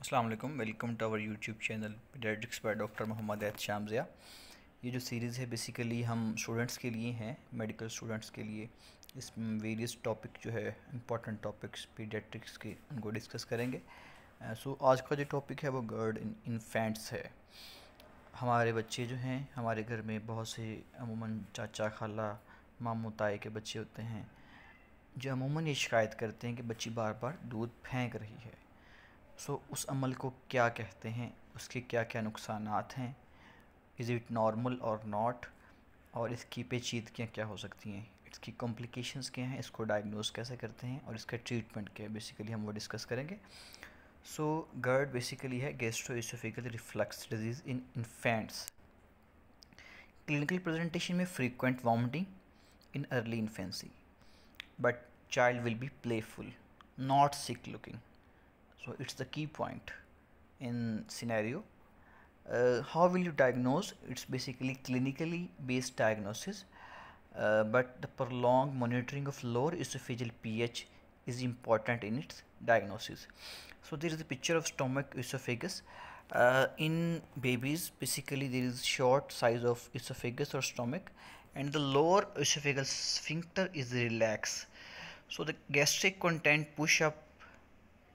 अस्सलाम वालेकुम। Welcome to our YouTube channel paediatrics by doctor Mohammad Sham Zia. ये जो सीरीज़ है बेसिकली हम स्टूडेंट्स के लिए हैं, मेडिकल स्टूडेंट्स के लिए। इसमें वेरियस टॉपिक जो है इंपॉर्टेंट टॉपिक्स पीडियाट्रिक्स के उनको डिस्कस करेंगे। सो आज का जो टॉपिक है वो गर्ड इन इन्फेंट्स है। हमारे बच्चे जो हैं, हमारे घर में बहुत से अमूमन चाचा खाला मामू ताए के बच्चे होते हैं जो अमूमन ये शिकायत करते हैं कि बच्ची बार बार दूध फेंक रही है। उस अमल को क्या कहते हैं, उसके क्या क्या नुकसानात हैं, इज़ इट नॉर्मल और नॉट, और इसकी पेचीदगियाँ क्या हो सकती हैं, इसकी कॉम्प्लिकेशंस क्या हैं, इसको डायग्नोज कैसे करते हैं और इसका ट्रीटमेंट क्या है, बेसिकली हम वो डिस्कस करेंगे। गर्ड बेसिकली है gastroesophageal reflux disease in infants. Clinical presentation में frequent vomiting in early infancy, but child will be playful, not sick looking. So it's the key point in scenario. How will you diagnose? It's basically clinically based diagnosis, but the prolonged monitoring of lower esophageal pH is important in its diagnosis. So there is a picture of stomach esophagus. In babies, basically there is short size of esophagus or stomach, and the lower esophageal sphincter is relaxed. So the gastric content push up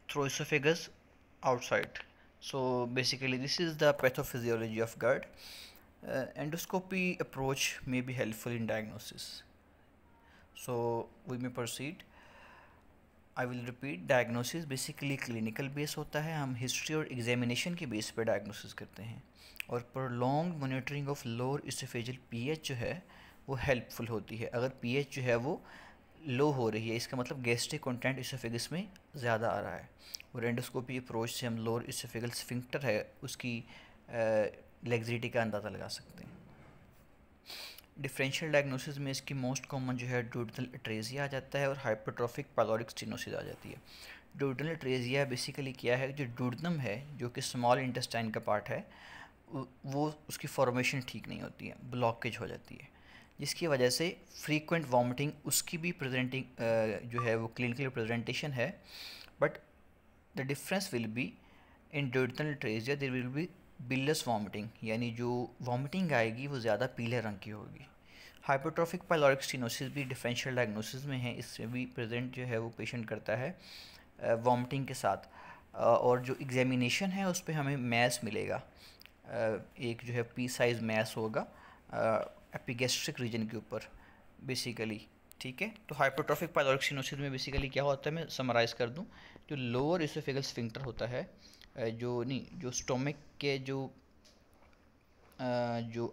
through esophagus outside. So basically this is the pathophysiology of GERD. Endoscopy approach may be helpful in diagnosis. So we may proceed. I will repeat, diagnosis basically clinical base होता है। हम history और examination के base पर diagnosis करते हैं, और prolong monitoring of lower oesophageal pH जो है वो हेल्पफुल होती है। अगर पीएच जो है वो लो हो रही है, इसका मतलब गैस्ट्रिक कंटेंट इसोफेगस में ज़्यादा आ रहा है, और एंडोस्कोपी अप्रोच से हम लोअर इसोफेगल स्फिंक्टर है उसकी लेग्जिटी का अंदाज़ा लगा सकते हैं। डिफरेंशियल डायग्नोसिस में इसकी मोस्ट कॉमन जो है डुओडेनल अट्रेजिया आ जाता है, और हाइपरट्रॉफिक पाइलोरिक स्टेनोसिस आ जाती है। डुओडेनल अट्रेजिया बेसिकली क्या है, जो डुओडेनम है जो कि स्मॉल इंटेस्टाइन का पार्ट है, वो उसकी फॉर्मेशन ठीक नहीं होती है, ब्लॉकेज हो जाती है, जिसकी वजह से फ्रीक्वेंट वॉमिटिंग उसकी भी प्रेजेंटिंग जो है वो क्लिनिकल प्रेजेंटेशन है। But the difference will be in duodenal atresia there will be bilious vomiting, यानी जो वॉमिटिंग आएगी वो ज़्यादा पीले रंग की होगी। हाइपरट्रॉफिक पाइलोरिक स्टेनोसिस भी डिफरेंशियल डायग्नोसिस में है, इसमें भी प्रेजेंट जो है वो पेशेंट करता है वॉमिटिंग के साथ, और जो एग्जामिनेशन है उस पर हमें मैस मिलेगा, एक जो है पी साइज मैस होगा एपिगैस्ट्रिक रीजन के ऊपर बेसिकली। ठीक है, तो हाइपरट्रॉफिक पाइलोरिक स्टेनोसिस में बेसिकली क्या होता है, मैं समराइज़ कर दूं, जो लोअर इसोफेगल स्फिंक्टर होता है, जो स्टोमक के जो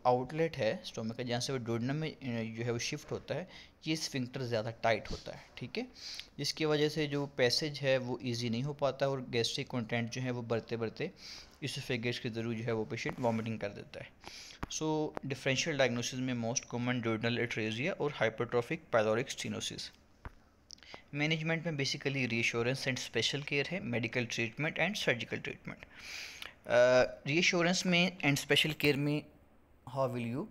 आउटलेट है स्टोमक का, जहाँ से वो डोडेनम में जो है वो शिफ्ट होता है, ये स्फिंक्टर ज़्यादा टाइट होता है। ठीक है, जिसकी वजह से जो पैसेज है वो इजी नहीं हो पाता, और गैस्ट्रिक कंटेंट जो है वो बढ़ते बढ़ते इसोफेगस के ज़रूर जो है वो पेशेंट वॉमिटिंग कर देता है। सो डिफरेंशियल डायग्नोसिस में मोस्ट कॉमन डोडेनल अट्रेजिया और हाइपरट्रॉफिक पाइलोरिक स्टेनोसिस। मैनेजमेंट में basically reassurance and special care है, medical treatment and surgical treatment. Reassurance में एंड स्पेशल केयर में how will you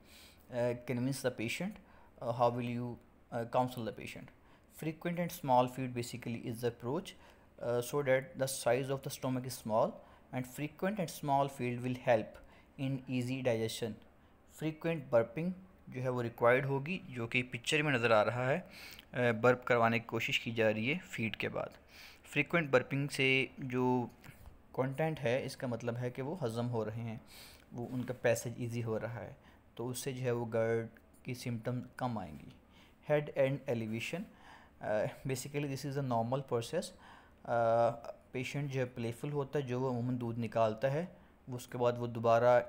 convince the patient, how will you counsel the patient. Frequent and small feed basically is the approach, so that the size of the stomach is small, and frequent and small feed will help in easy digestion. Frequent burping जो है वो required होगी, जो कि picture में नज़र आ रहा है, बर्प करवाने की कोशिश की जा रही है फीड के बाद। फ्रीक्वेंट बर्पिंग से जो कंटेंट है इसका मतलब है कि वो हज़म हो रहे हैं, वो उनका पैसेज इजी हो रहा है, तो उससे जो है वो गर्ड की सिम्टम कम आएंगी। Head and elevation, basically this is a normal process. Patient जो है प्लेफुल होता है, जो वो अमूमन दूध निकालता है वो उसके बाद वो दोबारा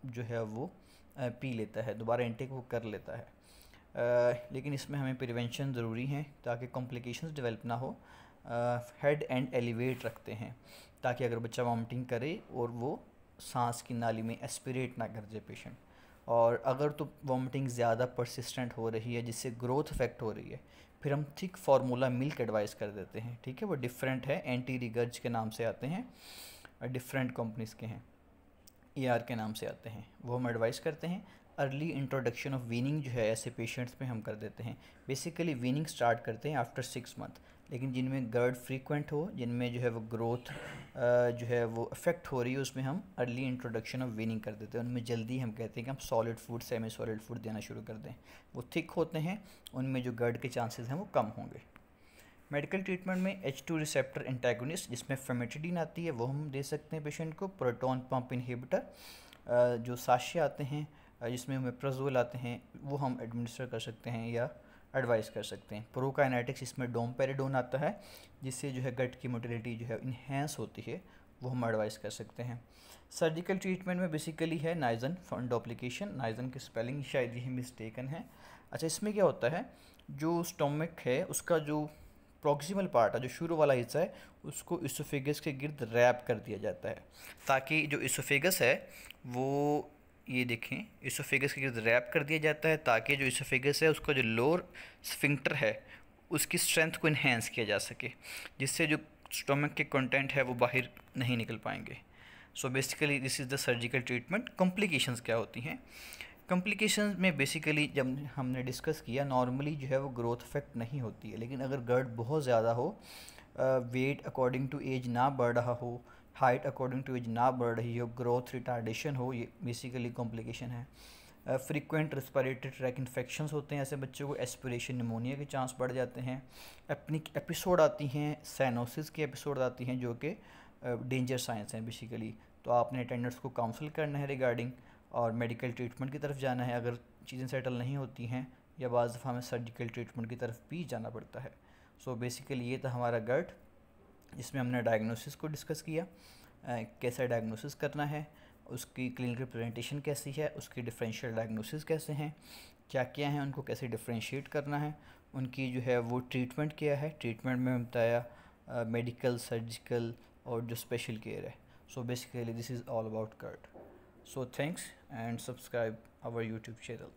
जो है वो पी लेता है, दोबारा इंटेक वो कर लेता है। लेकिन इसमें हमें प्रिवेंशन ज़रूरी है ताकि कॉम्प्लिकेशंस डेवलप ना हो। हेड एंड एलिवेट रखते हैं ताकि अगर बच्चा वॉमिटिंग करे और वो सांस की नाली में एस्पिरेट ना कर जाए पेशेंट। और अगर तो वॉमिटिंग ज़्यादा परसिस्टेंट हो रही है जिससे ग्रोथ इफेक्ट हो रही है, फिर हम थिक फार्मूला मिल्क एडवाइस कर देते हैं। ठीक है, वो डिफरेंट है, एंटी रिगर्ज के नाम से आते हैं, डिफरेंट कंपनीज़ के हैं, ER के नाम से आते हैं, वो हम एडवाइस करते हैं। अर्ली इंट्रोडक्शन ऑफ वीनिंग जो है ऐसे पेशेंट्स में हम कर देते हैं। बेसिकली वीनिंग स्टार्ट करते हैं आफ्टर 6 मंथ। लेकिन जिनमें गर्ड फ्रीक्वेंट हो, जिनमें जो है वो ग्रोथ जो है वो अफेक्ट हो रही है, उसमें हम अर्ली इंट्रोडक्शन ऑफ वीनिंग कर देते हैं। उनमें जल्दी हम कहते हैं कि हम solid food, semi solid food देना शुरू कर दें। वो थिक होते हैं, उनमें जो गर्ड के चांसेस हैं वो कम होंगे। मेडिकल ट्रीटमेंट में H2 रिसेप्टर एंटागोनिस्ट, जिसमें फेमेटिडीन आती है, वो हम दे सकते हैं पेशेंट को। प्रोटॉन पंप इनहिबिटर जो साशे आते हैं, जिसमें ओमेप्राजोल आते हैं, वो हम एडमिनिस्टर कर सकते हैं या एडवाइस कर सकते हैं। प्रोकाइनेटिक्स, इसमें डोमपेरिडोन आता है, जिससे जो है गट की मोटिलिटी जो है इन्हेंस होती है, वो हम एडवाइस कर सकते हैं। सर्जिकल ट्रीटमेंट में बेसिकली है नाइजन फंडोप्लिकेशन। नाइजन की स्पेलिंग शायद ये मिस्टेकन है। अच्छा, इसमें क्या होता है, जो स्टोमक है उसका जो प्रॉक्सिमल पार्ट है, जो शुरू वाला हिस्सा है, उसको इसोफेगस के गिर्द रैप कर दिया जाता है, ताकि जो इसोफेगस है वो, ये देखें, इसोफेगस के गिर्द रैप कर दिया जाता है, ताकि जो इसोफेगस है उसका जो लोअर स्फिंक्टर है उसकी स्ट्रेंथ को इन्हेंस किया जा सके, जिससे जो स्टोमक के कंटेंट है वो बाहर नहीं निकल पाएंगे। सो basically this is the surgical treatment. Complications क्या होती हैं? कॉम्प्लिकेशंस में बेसिकली जब हमने डिस्कस किया, नॉर्मली जो है वो ग्रोथ इफेक्ट नहीं होती है, लेकिन अगर गर्ड बहुत ज़्यादा हो, वेट अकॉर्डिंग टू एज ना बढ़ रहा हो, हाइट अकॉर्डिंग टू एज ना बढ़ रही हो, ग्रोथ रिटार्डेशन हो, ये बेसिकली कॉम्प्लिकेशन है। फ्रीक्वेंट रेस्पिरेटरी ट्रैक इन्फेक्शंस होते हैं, ऐसे बच्चों को एस्पिरेशन निमोनिया के चांस बढ़ जाते हैं। अपनी एपिसोड आती हैं, साइनोसिस की एपिसोड आती हैं, जो कि डेंजर साइंस हैं बेसिकली। तो आपने अटेंडेंट्स को काउंसिल करना है रिगार्डिंग, और मेडिकल ट्रीटमेंट की तरफ जाना है अगर चीज़ें सेटल नहीं होती हैं, या बाज़ दफ़ा हमें सर्जिकल ट्रीटमेंट की तरफ भी जाना पड़ता है। सो बेसिकली ये था हमारा गर्ड, जिसमें हमने डायग्नोसिस को डिस्कस किया, कैसा डायग्नोसिस करना है, उसकी क्लिनिकल प्रेजेंटेशन कैसी है, उसकी डिफरेंशियल डायग्नोसिस कैसे हैं, क्या क्या हैं, उनको कैसे डिफरेंशिएट करना है, उनकी जो है वो ट्रीटमेंट क्या है। ट्रीटमेंट में बताया मेडिकल, सर्जिकल और जो स्पेशल केयर है। So basically this is all about GERD. So thanks and subscribe our YouTube channel.